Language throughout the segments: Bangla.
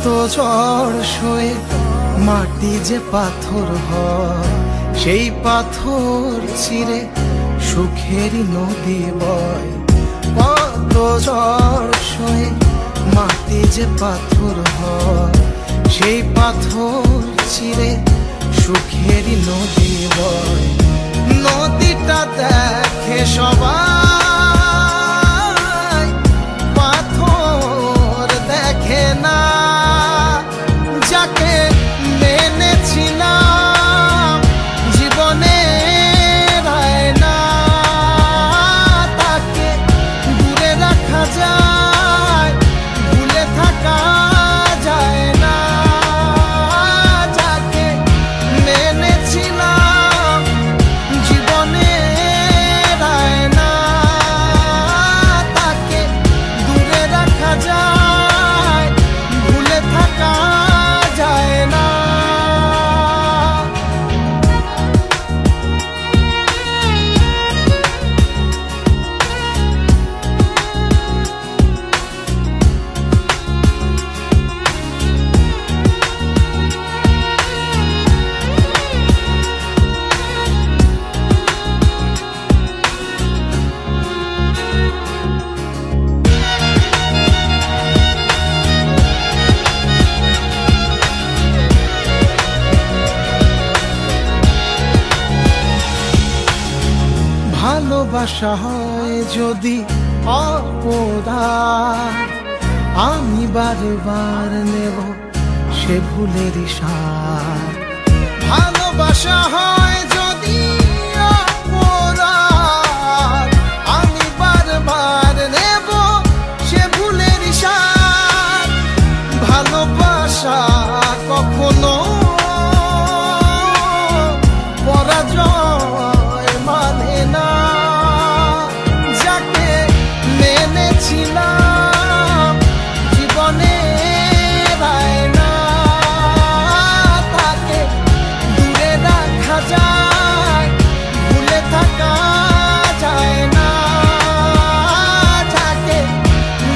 ঝড় সয়ে মাটি যে পাথর হয়, সেই পাথর চিরে সুখেরই নদী বয়। কত ঝড় সয়ে মাটি যে পাথর হয়, সেই পাথর চিরে সুখেরই নদী বয়। নদীটা দেখে সবাই, পাথর দেখে না। যাকে মেনেছিলাম জীবনের আয়না, তাকে দূরে রাখা যায়, ভুলে থাকা যায় না। যাকে মেনেছিলাম জীবনের আয়না, তাকে দূরে রাখা যায়, ভুলে থাকা যায় না। ভালোবাসা হয় যদি অপদান, আমি বারবার নেব সে ভুলের সার। ভালোবাসা হয় যদি অপদান, আমি বারবার নেব সে ভুলের সার। ভালোবাসা কখনো পরাজয় মানে না। যাকে মেনেছিলাম জীবনের আয়না, তাকে দূরে রাখা যায়, ভুলে থাকা যায় না। যাকে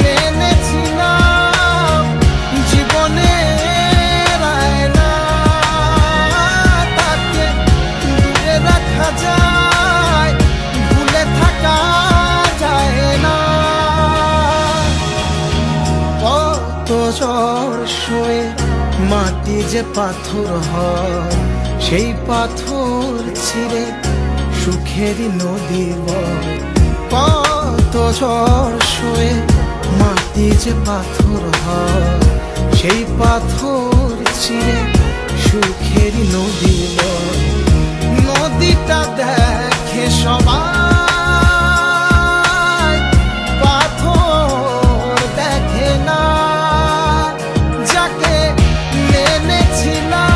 মেনেছিলাম জীবনের আয়না, তাকে দূরে রাখা যায়, ভুলে থাকা যায় না। কত ঝড় সয়ে মাটি যে পাথর হয়, সেই পাথর ছিঁড়ে সুখেরই নদী বয়। কত ঝড় সয়ে মাটি যে পাথর হয়, সেই পাথর চিরে সুখেরই নদী বয়। নদীটা দেখে সবাই, পাথর দেখে না। যাকে মেনেছিলাম